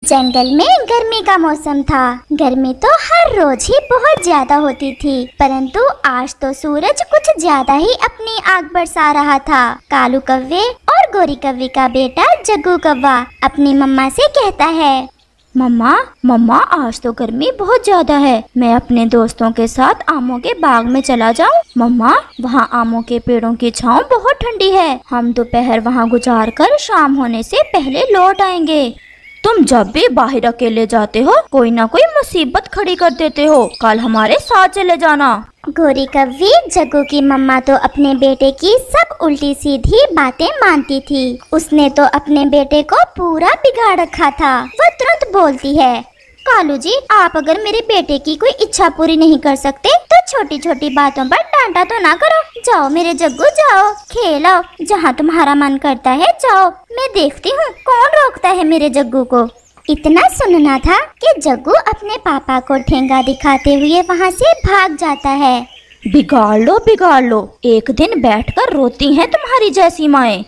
जंगल में गर्मी का मौसम था। गर्मी तो हर रोज ही बहुत ज्यादा होती थी, परंतु आज तो सूरज कुछ ज्यादा ही अपनी आग बरसा रहा था। कालू कव्वे और गोरी कव्वे का बेटा जग्गू कव्वा अपनी मम्मा से कहता है, मम्मा मम्मा आज तो गर्मी बहुत ज्यादा है, मैं अपने दोस्तों के साथ आमों के बाग में चला जाऊं? मम्मा वहाँ आमों के पेड़ों की छांव बहुत ठंडी है, हम दोपहर वहाँ गुजार कर शाम होने से पहले लौट आएंगे। तुम जब भी बाहर अकेले जाते हो कोई ना कोई मुसीबत खड़ी कर देते हो, कल हमारे साथ चले जाना। गोरी कव्वी जग्गू की मम्मा तो अपने बेटे की सब उल्टी सीधी बातें मानती थी। उसने तो अपने बेटे को पूरा बिगाड़ रखा था। वो तुरंत बोलती है, कालू जी आप अगर मेरे बेटे की कोई इच्छा पूरी नहीं कर सकते तो छोटी छोटी बातों पर डांटा तो ना करो। जाओ मेरे जग्गू जाओ, खेलो, जहाँ तुम्हारा मन करता है जाओ, मैं देखती हूँ कौन रोकता है मेरे जग्गू को। इतना सुनना था कि जग्गू अपने पापा को ठेंगा दिखाते हुए वहाँ से भाग जाता है। बिगाड़ लो, एक दिन बैठकर रोती हैं तुम्हारी जैसी माएं।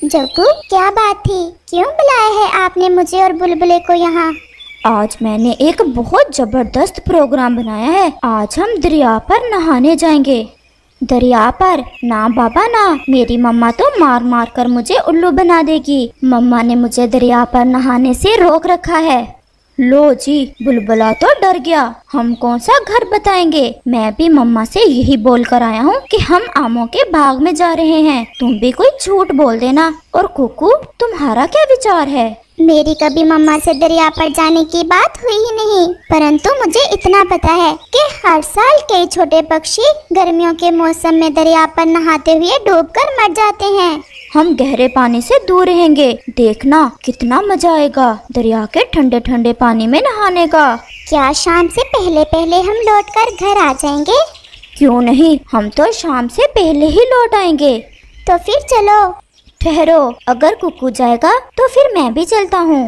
जग्गू क्या बात थी, क्यों बुलाया है आपने मुझे और बुलबुले को यहाँ? आज मैंने एक बहुत जबरदस्त प्रोग्राम बनाया है। आज हम दरिया पर नहाने जाएंगे। दरिया पर? ना बाबा ना, मेरी मम्मा तो मार मार कर मुझे उल्लू बना देगी। मम्मा ने मुझे दरिया पर नहाने से रोक रखा है। लो जी, बुलबुला तो डर गया। हम कौन सा घर बताएंगे? मैं भी मम्मा से यही बोल कर आया हूँ कि हम आमों के बाग में जा रहे हैं। तुम भी कोई झूठ बोल देना। और कुकू तुम्हारा क्या विचार है? मेरी कभी मम्मा से दरिया पर जाने की बात हुई ही नहीं, परंतु मुझे इतना पता है कि हर साल कई छोटे पक्षी गर्मियों के मौसम में दरिया पर नहाते हुए डूबकर मर जाते हैं। हम गहरे पानी से दूर रहेंगे, देखना कितना मजा आएगा दरिया के ठंडे ठंडे पानी में नहाने का। क्या शाम से पहले पहले हम लौटकर घर आ जाएंगे? क्यों नहीं, हम तो शाम से पहले ही लौट आएंगे। तो फिर चलो। ठहरो, अगर कुकू जाएगा तो फिर मैं भी चलता हूँ।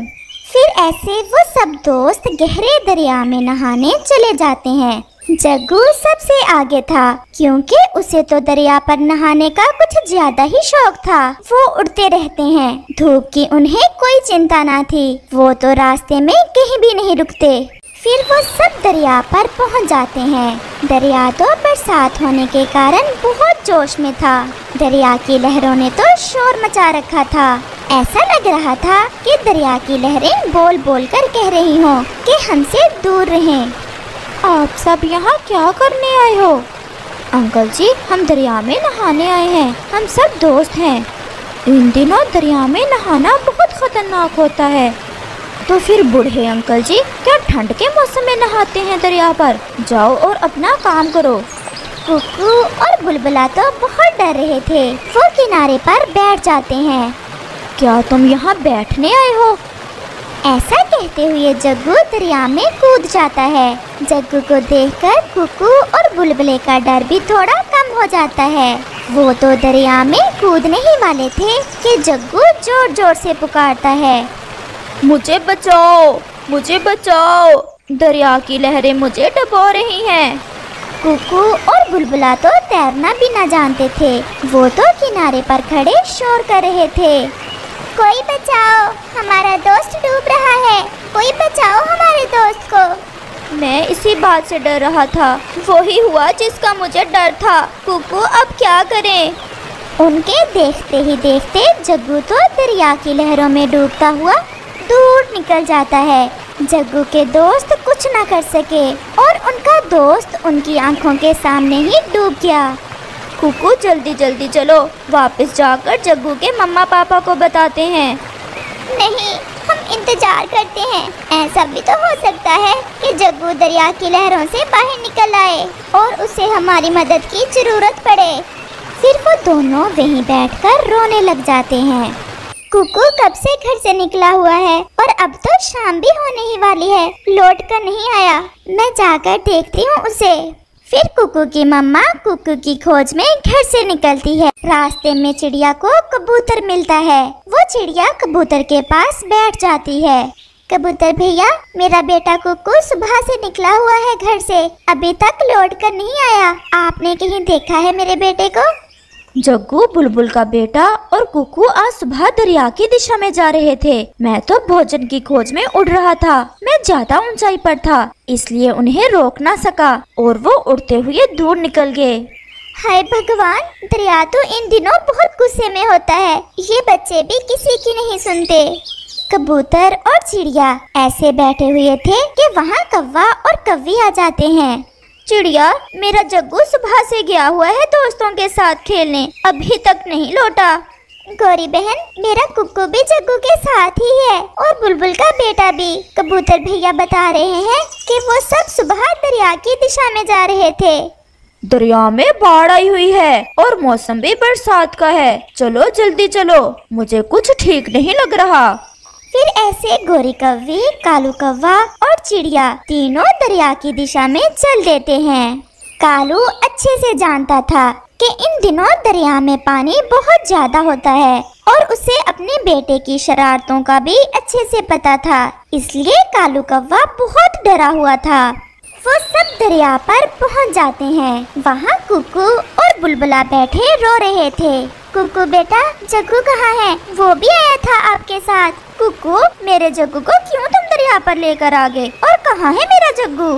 फिर ऐसे वो सब दोस्त गहरे दरिया में नहाने चले जाते हैं। जग्गू सबसे आगे था, क्योंकि उसे तो दरिया पर नहाने का कुछ ज्यादा ही शौक था। वो उड़ते रहते हैं, धूप की उन्हें कोई चिंता ना थी। वो तो रास्ते में कहीं भी नहीं रुकते। फिर वो सब दरिया पर पहुंच जाते हैं। दरिया तो बरसात होने के कारण बहुत जोश में था। दरिया की लहरों ने तो शोर मचा रखा था। ऐसा लग रहा था कि दरिया की लहरें बोल बोल कर कह रही हों कि हमसे दूर रहें। आप सब यहाँ क्या करने आए हो? अंकल जी, हम दरिया में नहाने आए हैं। हम सब दोस्त हैं। इन दिनों दरिया में नहाना बहुत खतरनाक होता है। तो फिर बूढ़े अंकल जी क्या ठंड के मौसम में नहाते हैं दरिया पर? जाओ और अपना काम करो। कुकू और बुलबुला तो बहुत डर रहे थे। वो किनारे पर बैठ जाते हैं। क्या तुम यहाँ बैठने आए हो? ऐसा कहते हुए जग्गू दरिया में कूद जाता है। जग्गू को देखकर कुकू और बुलबुले का डर भी थोड़ा कम हो जाता है। वो तो दरिया में कूदने ही वाले थे कि जग्गू जोर जोर से पुकारता है, मुझे बचाओ, मुझे बचाओ, दरिया की लहरें मुझे डुबो रही हैं। कुकू और बुलबुला तो तैरना भी ना जानते थे। वो तो किनारे पर खड़े शोर कर रहे थे, कोई बचाओ, हमारा दोस्त डूब रहा है, कोई बचाओ हमारे दोस्त को। मैं इसी बात से डर रहा था, वही हुआ जिसका मुझे डर था। कुकू अब क्या करें? उनके देखते ही देखते जग्गू तो दरिया की लहरों में डूबता हुआ दूर निकल जाता है। जग्गू के दोस्त कुछ न कर सके और उनका दोस्त उनकी आंखों के सामने ही डूब गया। कुकू जल्दी जल्दी चलो, वापस जाकर जग्गू के मम्मा पापा को बताते हैं। नहीं, हम इंतजार करते हैं। ऐसा भी तो हो सकता है कि जग्गू दरिया की लहरों से बाहर निकल आए और उसे हमारी मदद की जरूरत पड़े। फिर वो दोनों वहीं बैठकर रोने लग जाते हैं। कुकू कब से घर से निकला हुआ है और अब तो शाम भी होने ही वाली है, लौट कर नहीं आया। मैं जाकर देखती हूँ उसे। फिर कुकू की मम्मा कुकू की खोज में घर से निकलती है। रास्ते में चिड़िया को कबूतर मिलता है। वो चिड़िया कबूतर के पास बैठ जाती है। कबूतर भैया, मेरा बेटा कुकू सुबह से निकला हुआ है घर से, अभी तक लौट कर नहीं आया। आपने कहीं देखा है मेरे बेटे को? जग्गू बुलबुल का बेटा और कुकू आज सुबह दरिया की दिशा में जा रहे थे। मैं तो भोजन की खोज में उड़ रहा था। मैं ज्यादा ऊंचाई पर था, इसलिए उन्हें रोक ना सका और वो उड़ते हुए दूर निकल गए। हाय भगवान, दरिया तो इन दिनों बहुत गुस्से में होता है। ये बच्चे भी किसी की नहीं सुनते। कबूतर और चिड़िया ऐसे बैठे हुए थे कि वहाँ कौवा और कौवी आ जाते हैं। चिड़िया, मेरा जग्गू सुबह से गया हुआ है दोस्तों के साथ खेलने, अभी तक नहीं लौटा। गौरी बहन, मेरा कुक्कू भी जग्गू के साथ ही है और बुलबुल का बेटा भी। कबूतर भैया बता रहे हैं कि वो सब सुबह दरिया की दिशा में जा रहे थे। दरिया में बाढ़ आई हुई है और मौसम भी बरसात का है। चलो जल्दी चलो, मुझे कुछ ठीक नहीं लग रहा। फिर ऐसे गोरी कौवी, कालू कौवा और चिड़िया तीनों दरिया की दिशा में चल देते हैं। कालू अच्छे से जानता था कि इन दिनों दरिया में पानी बहुत ज्यादा होता है और उसे अपने बेटे की शरारतों का भी अच्छे से पता था, इसलिए कालू कौवा बहुत डरा हुआ था। वो सब दरिया पर पहुंच जाते हैं। वहाँ कुकू और बुलबुला बैठे रो रहे थे। कुकू बेटा, जग्गू कहाँ है? वो भी आया था आपके साथ। कुकू, मेरे जग्गू को क्यों तुम दरिया पर लेकर आ गए और कहाँ है मेरा जग्गू?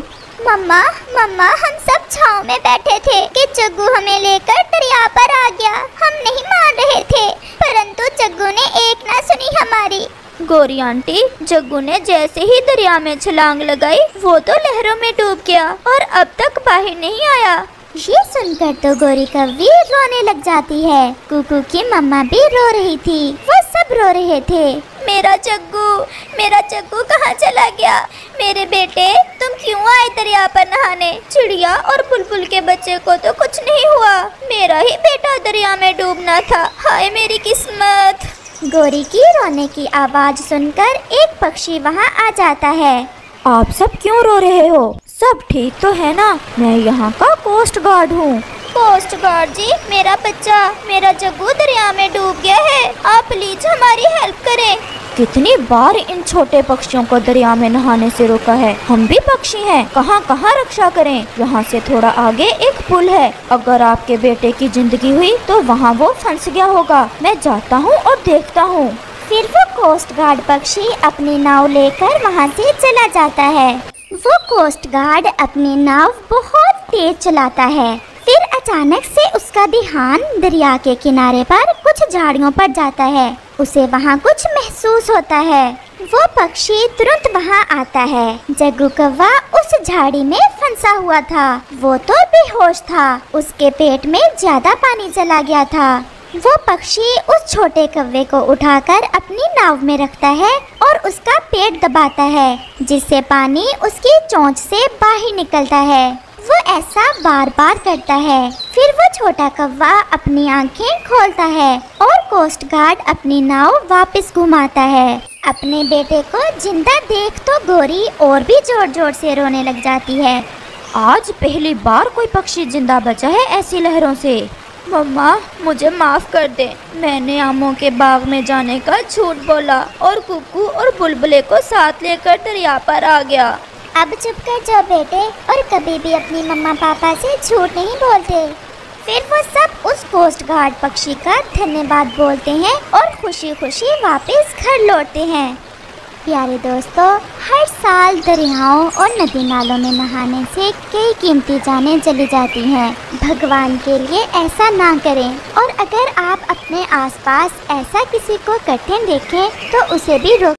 मम्मा, हम सब छाँव में बैठे थे कि जग्गू हमें लेकर दरिया पर आ गया। हम नहीं मान रहे थे, परंतु जग्गू ने एक ना सुनी हमारी। गोरी आंटी, जग्गू ने जैसे ही दरिया में छलांग लगाई वो तो लहरों में डूब गया और अब तक बाहर नहीं आया। ये सुनकर तो गोरी कौवी रोने लग जाती है। कुकू की मम्मा भी रो रही थी। वो सब रो रहे थे। मेरा जग्गू कहाँ चला गया? मेरे बेटे, तुम क्यों आए दरिया पर नहाने? चिड़िया और बुलबुल के बच्चे को तो कुछ नहीं हुआ, मेरा ही बेटा दरिया में डूबना था। हाय मेरी किस्मत। गोरी की रोने की आवाज सुनकर एक पक्षी वहाँ आ जाता है। आप सब क्यों रो रहे हो? सब ठीक तो है ना? मैं यहाँ का कोस्ट गार्ड हूँ। कोस्ट गार्ड जी, मेरा जग्गू दरिया में डूब गया है। आप प्लीज हमारी हेल्प करें। कितनी बार इन छोटे पक्षियों को दरिया में नहाने से रोका है। हम भी पक्षी हैं, कहाँ कहाँ रक्षा करें। यहाँ से थोड़ा आगे एक पुल है, अगर आपके बेटे की जिंदगी हुई तो वहाँ वो फंस गया होगा। मैं जाता हूँ और देखता हूँ। फिर वो कोस्ट गार्ड पक्षी अपनी नाव लेकर वहाँ से चला जाता है। वो कोस्ट गार्ड अपनी नाव बहुत तेज चलाता है। फिर अचानक से उसका ध्यान दरिया के किनारे पर कुछ झाड़ियों पर जाता है। उसे वहाँ कुछ महसूस होता है। वो पक्षी तुरंत वहाँ आता है। जग्गू कौवा उस झाड़ी में फंसा हुआ था। वो तो बेहोश था, उसके पेट में ज्यादा पानी चला गया था। वो पक्षी उस छोटे कौवे को उठाकर अपनी नाव में रखता है और उसका पेट दबाता है, जिससे पानी उसकी चोंच से बाहर निकलता है। वो ऐसा बार बार करता है। फिर वो छोटा कौवा अपनी आंखें खोलता है और कोस्ट गार्ड अपनी नाव वापस घुमाता है। अपने बेटे को जिंदा देख तो गोरी और भी जोर जोर से रोने लग जाती है। आज पहली बार कोई पक्षी जिंदा बचा है ऐसी लहरों से। मम्मा, मुझे माफ कर दे। मैंने आमों के बाग में जाने का झूठ बोला और कुकू और बुलबुले को साथ लेकर दरिया पर आ गया। अब चुप कर जाओ बेटे, और कभी भी अपनी मम्मा पापा से झूठ नहीं बोलते। फिर वो सब उस कोस्ट गार्ड पक्षी का धन्यवाद बोलते हैं और खुशी खुशी वापस घर लौटते हैं। प्यारे दोस्तों, हर साल दरियाओं और नदी नालों में नहाने से कई कीमती जानें चली जाती हैं। भगवान के लिए ऐसा ना करें, और अगर आप अपने आसपास ऐसा किसी को करते देखें तो उसे भी रोक